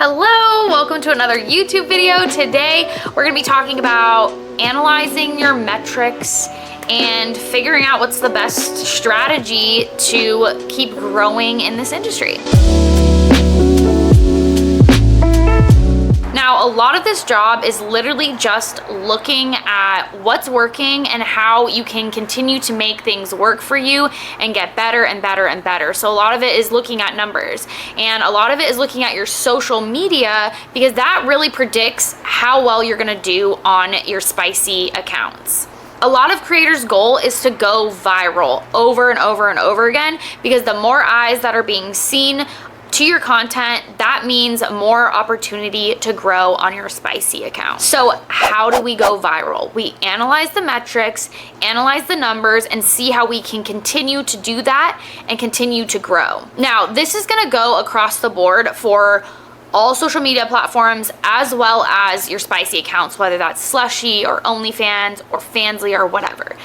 Hello, welcome to another YouTube video. Today we're going to be talking about analyzing your metrics and figuring out what's the best strategy to keep growing in this industry. Now, a lot of this job is literally just looking at what's working and how you can continue to make things work for you and get better and better and better. So a lot of it is looking at numbers, and a lot of it is looking at your social media, because that really predicts how well you're gonna do on your spicy accounts. A lot of creators' goal is to go viral over and over and over again, because the more eyes that are being seen to your content, that means more opportunity to grow on your spicy account. So how do we go viral? We analyze the metrics, analyze the numbers, and see how we can continue to do that and continue to grow. Now, this is gonna go across the board for all social media platforms, as well as your spicy accounts, whether that's SLUSHY or OnlyFans or Fansly or whatever.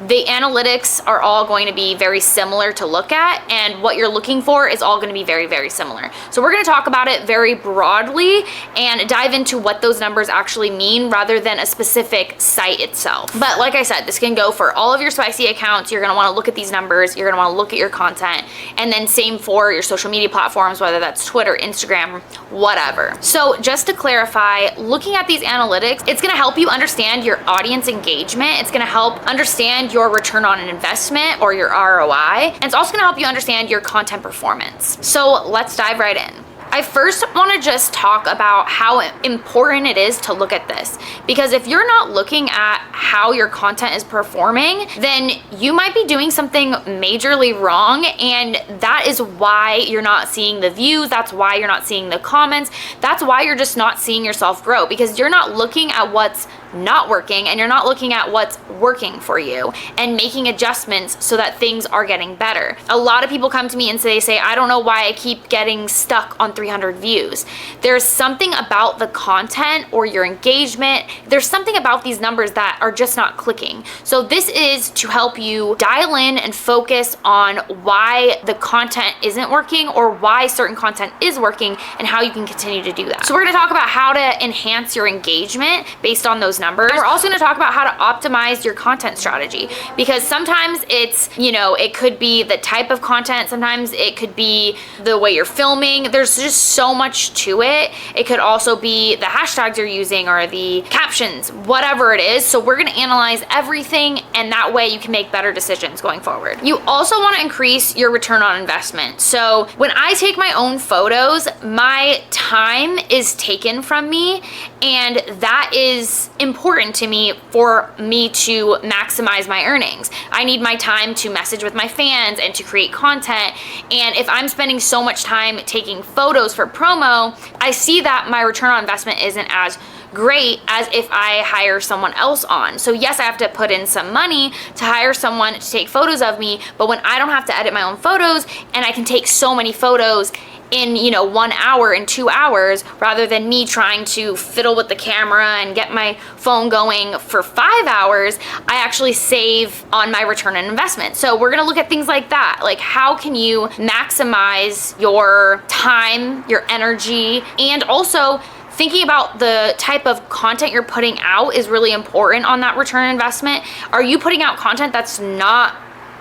The analytics are all going to be very similar to look at, and what you're looking for is all going to be very, very similar. So we're going to talk about it very broadly and dive into what those numbers actually mean rather than a specific site itself. But like I said, this can go for all of your spicy accounts. You're going to want to look at these numbers. You're going to want to look at your content, and then same for your social media platforms, whether that's Twitter, Instagram, whatever. So just to clarify, looking at these analytics, it's going to help you understand your audience engagement. It's going to help understand your return on an investment or your ROI. And it's also gonna help you understand your content performance. So let's dive right in. I first wanna just talk about how important it is to look at this, because if you're not looking at how your content is performing, then you might be doing something majorly wrong, and that is why you're not seeing the views, that's why you're not seeing the comments, that's why you're just not seeing yourself grow, because you're not looking at what's not working and you're not looking at what's working for you and making adjustments so that things are getting better. A lot of people come to me and they say, I don't know why I keep getting stuck on 300 views. There's something about the content or your engagement. There's something about these numbers that are just not clicking. So this is to help you dial in and focus on why the content isn't working or why certain content is working and how you can continue to do that. So we're gonna talk about how to enhance your engagement based on those numbers. And we're also gonna talk about how to optimize your content strategy, because sometimes it's, it could be the type of content, sometimes it could be the way you're filming. There's just so much to it. It could also be the hashtags you're using or the captions, whatever it is. So we're gonna analyze everything, and that way you can make better decisions going forward. You also wanna increase your return on investment. So when I take my own photos, my time is taken from me, and that is important to me for me to maximize my earnings. I need my time to message with my fans and to create content. And if I'm spending so much time taking photos for promo, I see that my return on investment isn't as great as if I hire someone else on. So yes, I have to put in some money to hire someone to take photos of me, but when I don't have to edit my own photos and I can take so many photos in 1 hour and 2 hours, rather than me trying to fiddle with the camera and get my phone going for 5 hours, I actually save on my return on investment. So we're gonna look at things like that, like how can you maximize your time, your energy, and also thinking about the type of content you're putting out is really important on that return on investment. Are you putting out content that's not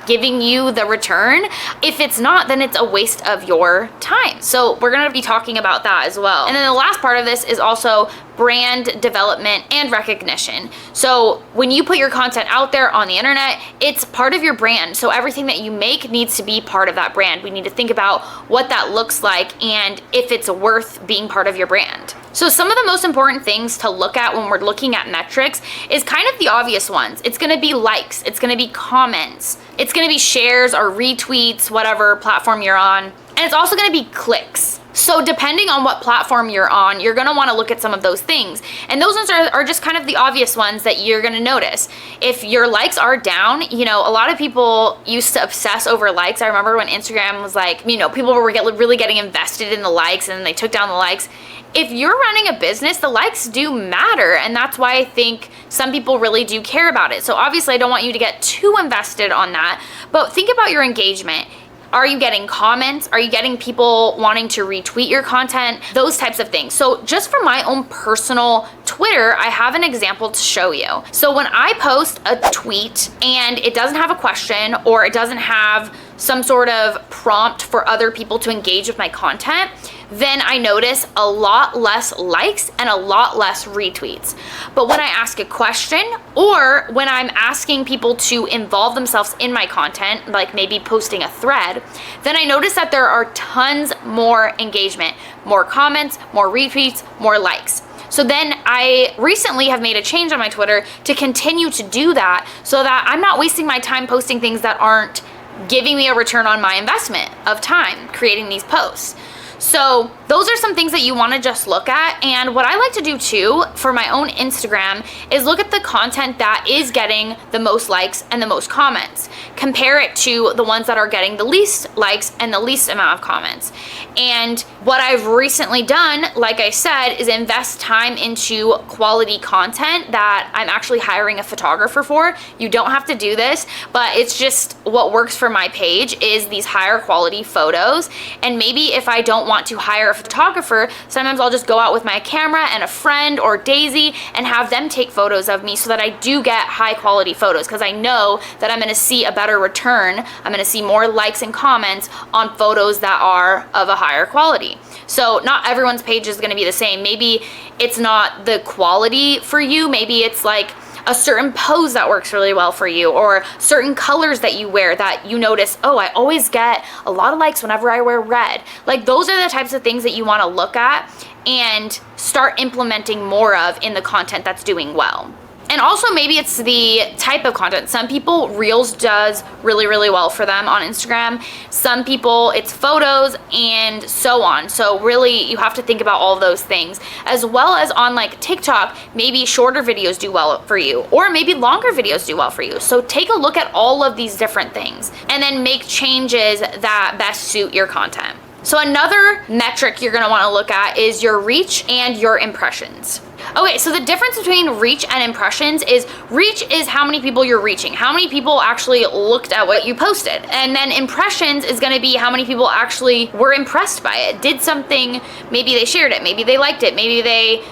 giving you the return? If it's not, then it's a waste of your time. So we're gonna be talking about that as well. And then the last part of this is also brand development and recognition. So when you put your content out there on the internet, it's part of your brand. So everything that you make needs to be part of that brand. We need to think about what that looks like and if it's worth being part of your brand. So some of the most important things to look at when we're looking at metrics is kind of the obvious ones. It's gonna be likes, it's gonna be comments, it's gonna be shares or retweets, whatever platform you're on. And it's also gonna be clicks. So depending on what platform you're on, you're gonna wanna look at some of those things. And those ones are just kind of the obvious ones that you're gonna notice. If your likes are down, a lot of people used to obsess over likes. I remember when Instagram was like, people were really getting invested in the likes, and then they took down the likes. If you're running a business, the likes do matter, and that's why I think some people really do care about it. So obviously I don't want you to get too invested on that, but think about your engagement. Are you getting comments? Are you getting people wanting to retweet your content? Those types of things. So just for my own personal Twitter, I have an example to show you. So when I post a tweet and it doesn't have a question or it doesn't have some sort of prompt for other people to engage with my content, then I notice a lot less likes and a lot less retweets. But when I ask a question or when I'm asking people to involve themselves in my content, like maybe posting a thread, then I notice that there are tons more engagement, more comments, more retweets, more likes. So then I recently have made a change on my Twitter to continue to do that so that I'm not wasting my time posting things that aren't giving me a return on my investment of time creating these posts. So those are some things that you want to just look at. And what I like to do too for my own Instagram is look at the content that is getting the most likes and the most comments. Compare it to the ones that are getting the least likes and the least amount of comments. And what I've recently done, like I said, is invest time into quality content that I'm actually hiring a photographer for. You don't have to do this, but it's just what works for my page is these higher quality photos. And maybe if I don't want to hire a photographer, sometimes I'll just go out with my camera and a friend or Daisy and have them take photos of me so that I do get high quality photos, because I know that I'm gonna see a better return. I'm gonna see more likes and comments on photos that are of a higher quality. So not everyone's page is gonna be the same. Maybe it's not the quality for you. Maybe it's like a certain pose that works really well for you, or certain colors that you wear that you notice, oh, I always get a lot of likes whenever I wear red. Like those are the types of things that you want to look at and start implementing more of in the content that's doing well. And also maybe it's the type of content. Some people, Reels does really, really well for them on Instagram. Some people, it's photos and so on. So really you have to think about all of those things. As well as on like TikTok, maybe shorter videos do well for you, or maybe longer videos do well for you. So take a look at all of these different things and then make changes that best suit your content. So another metric you're gonna wanna look at is your reach and your impressions. Okay, so the difference between reach and impressions is reach is how many people you're reaching, how many people actually looked at what you posted. And then impressions is gonna be how many people actually were impressed by it, did something, maybe they shared it, maybe they liked it, maybe they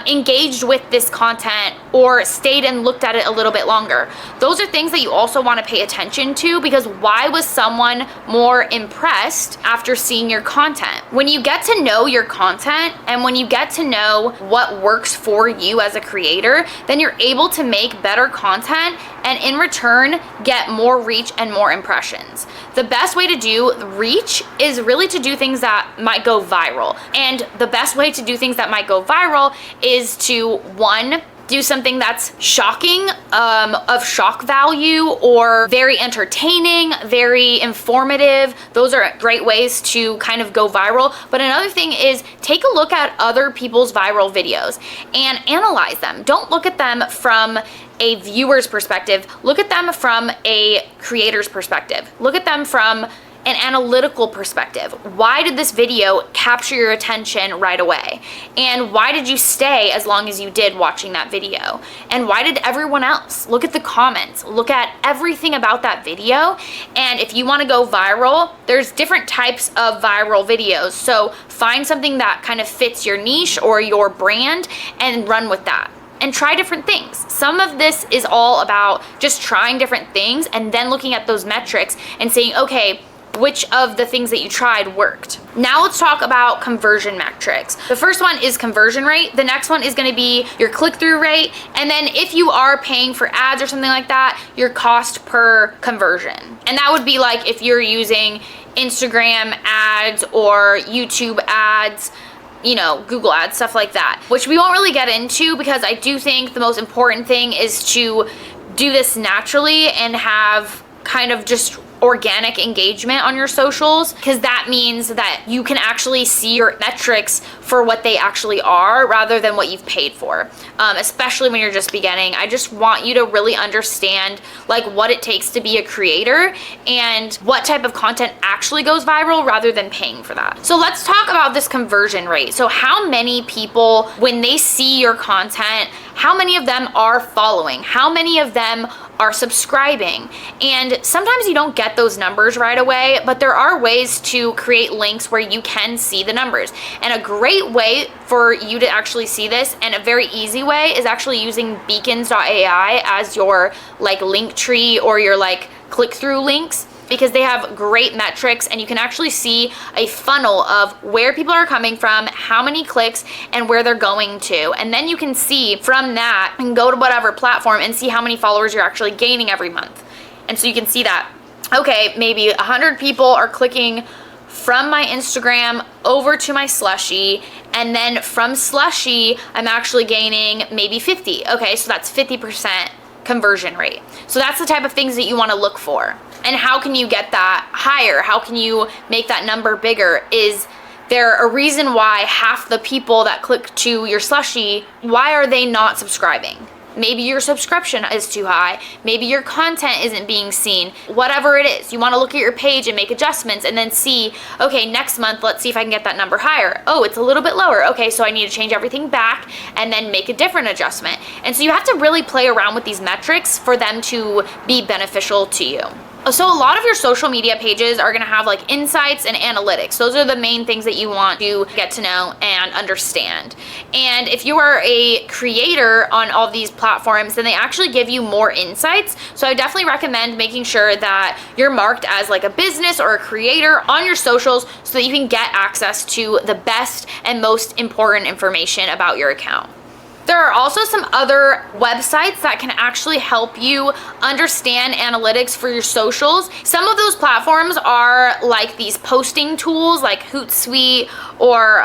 engaged with this content or stayed and looked at it a little bit longer. Those are things that you also want to pay attention to, because why was someone more impressed after seeing your content? When you get to know your content and when you get to know what works for you as a creator, then you're able to make better content and in return get more reach and more impressions. The best way to do reach is really to do things that might go viral. And the best way to do things that might go viral is to, one, do something that's shocking, of shock value, or very entertaining, very informative. Those are great ways to kind of go viral. But another thing is take a look at other people's viral videos and analyze them. Don't look at them from a viewer's perspective. Look at them from a creator's perspective. Look at them from an analytical perspective. Why did this video capture your attention right away? And why did you stay as long as you did watching that video? And why did everyone else? Look at the comments, look at everything about that video. And if you wanna go viral, there's different types of viral videos. So find something that kind of fits your niche or your brand and run with that. And try different things. Some of this is all about just trying different things and then looking at those metrics and saying, okay, which of the things that you tried worked? Now let's talk about conversion metrics. The first one is conversion rate. The next one is gonna be your click-through rate. And then if you are paying for ads or something like that, your cost per conversion. And that would be like if you're using Instagram ads or YouTube ads, you know, Google ads, stuff like that, which we won't really get into because I do think the most important thing is to do this naturally and have kind of just organic engagement on your socials, because that means that you can actually see your metrics for what they actually are rather than what you've paid for, especially when you're just beginning. I just want you to really understand like what it takes to be a creator and what type of content actually goes viral rather than paying for that. So let's talk about this conversion rate. So how many people, when they see your content, how many of them are following, how many of them are subscribing. And sometimes you don't get those numbers right away, but there are ways to create links where you can see the numbers. And a great way for you to actually see this, and a very easy way, is actually using beacons.ai as your like link tree or your like click-through links, because they have great metrics and you can actually see a funnel of where people are coming from, how many clicks, and where they're going to. And then you can see from that and go to whatever platform and see how many followers you're actually gaining every month. And so you can see that, okay, maybe 100 people are clicking from my Instagram over to my SLUSHY, and then from SLUSHY, I'm actually gaining maybe 50. Okay, so that's 50% conversion rate. So that's the type of things that you want to look for. And how can you get that higher? How can you make that number bigger? Is there a reason why half the people that click to your SLUSHY, why are they not subscribing? Maybe your subscription is too high. Maybe your content isn't being seen. Whatever it is, you want to look at your page and make adjustments and then see, okay, next month, let's see if I can get that number higher. Oh, it's a little bit lower. Okay, so I need to change everything back and then make a different adjustment. And so you have to really play around with these metrics for them to be beneficial to you. So a lot of your social media pages are gonna have like insights and analytics. Those are the main things that you want to get to know and understand. And if you are a creator on all these platforms, then they actually give you more insights. So I definitely recommend making sure that you're marked as like a business or a creator on your socials so that you can get access to the best and most important information about your account. There are also some other websites that can actually help you understand analytics for your socials. Some of those platforms are like these posting tools like Hootsuite or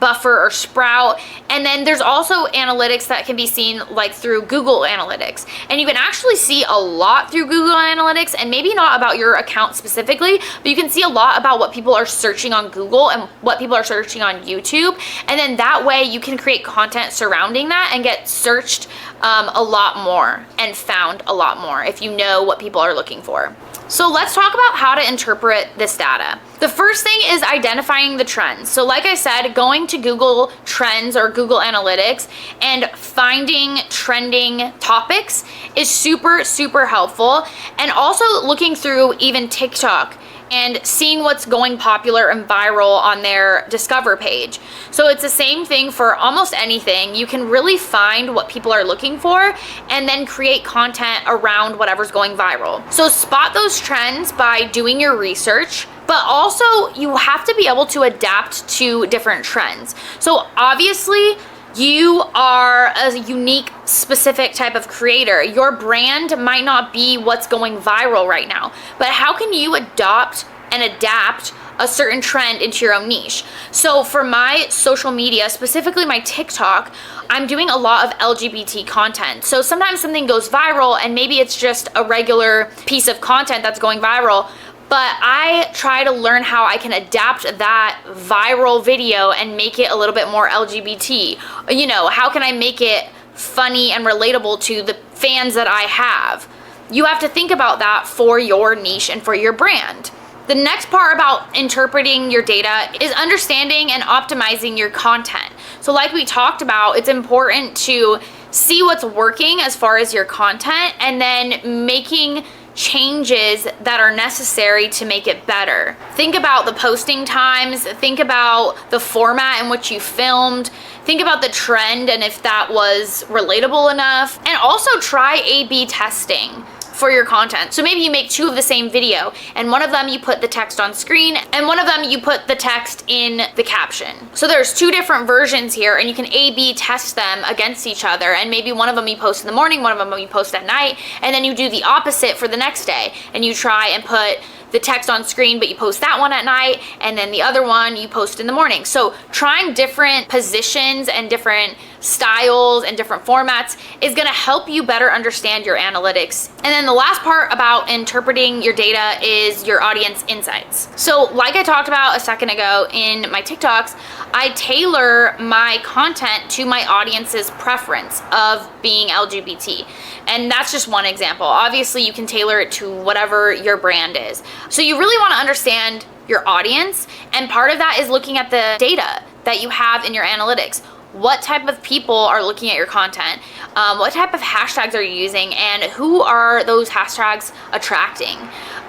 Buffer or Sprout. And then there's also analytics that can be seen like through Google Analytics. And you can actually see a lot through Google Analytics, and maybe not about your account specifically, but you can see a lot about what people are searching on Google and what people are searching on YouTube. And then that way you can create content surrounding that and get searched a lot more and found a lot more if you know what people are looking for. So let's talk about how to interpret this data. The first thing is identifying the trends. So like I said, going to Google Trends or Google Analytics and finding trending topics is super, super helpful. And also looking through even TikTok and seeing what's going popular and viral on their Discover page. So it's the same thing for almost anything. You can really find what people are looking for and then create content around whatever's going viral. So spot those trends by doing your research, but also you have to be able to adapt to different trends. So obviously, you are a unique, specific type of creator. Your brand might not be what's going viral right now, but how can you adopt and adapt a certain trend into your own niche? So for my social media, specifically my TikTok, I'm doing a lot of LGBT content. So sometimes something goes viral and maybe it's just a regular piece of content that's going viral, but I try to learn how I can adapt that viral video and make it a little bit more LGBT. You know, how can I make it funny and relatable to the fans that I have? You have to think about that for your niche and for your brand. The next part about interpreting your data is understanding and optimizing your content. So like we talked about, it's important to see what's working as far as your content and then making changes that are necessary to make it better. Think about the posting times, think about the format in which you filmed, think about the trend and if that was relatable enough, and also try A/B testing for your content. So maybe you make two of the same video and one of them you put the text on screen and one of them you put the text in the caption. So there's two different versions here and you can A/B test them against each other, and maybe one of them you post in the morning, one of them you post at night, and then you do the opposite for the next day and you try and put the text on screen, but you post that one at night, and then the other one you post in the morning. So trying different positions and different styles and different formats is gonna help you better understand your analytics. And then the last part about interpreting your data is your audience insights. So like I talked about a second ago in my TikToks, I tailor my content to my audience's preference of being LGBT. And that's just one example. Obviously, you can tailor it to whatever your brand is. So you really want to understand your audience, and part of that is looking at the data that you have in your analytics. what type of people are looking at your content, what type of hashtags are you using, and who are those hashtags attracting.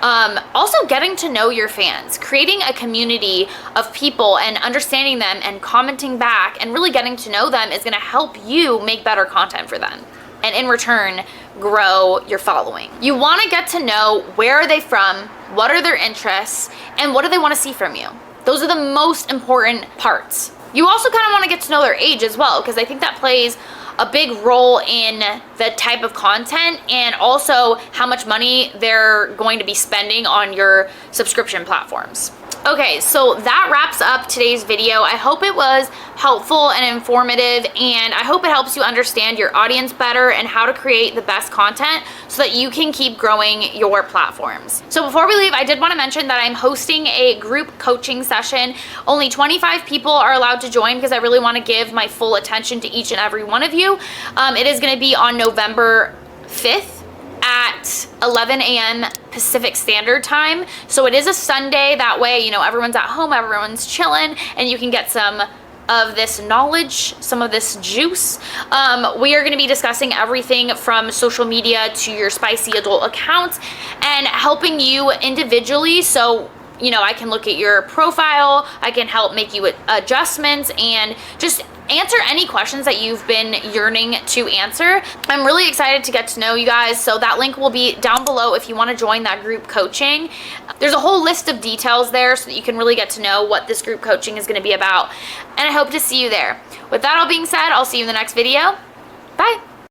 Also getting to know your fans, creating a community of people and understanding them and commenting back and really getting to know them is going to help you make better content for them, and in return grow your following. You want to get to know where are they from, what are their interests, and what do they want to see from you. Those are the most important parts. You also kind of want to get to know their age as well, because I think that plays a big role in the type of content and also how much money they're going to be spending on your subscription platforms. Okay, so that wraps up today's video. I hope it was helpful and informative, and I hope it helps you understand your audience better and how to create the best content so that you can keep growing your platforms. So before we leave, I did want to mention that I'm hosting a group coaching session. Only 25 people are allowed to join because I really want to give my full attention to each and every one of you. It is going to be on November 5th at 11 a.m. Pacific Standard Time. So it is a Sunday. That way, you know, everyone's at home, everyone's chilling, and you can get some of this knowledge, some of this juice. We are going to be discussing everything from social media to your spicy adult accounts and helping you individually. So, you know, I can look at your profile, I can help make you adjustments and just answer any questions that you've been yearning to answer. I'm really excited to get to know you guys, so that link will be down below if you want to join that group coaching. There's a whole list of details there so that you can really get to know what this group coaching is going to be about, and I hope to see you there. With that all being said, I'll see you in the next video. Bye.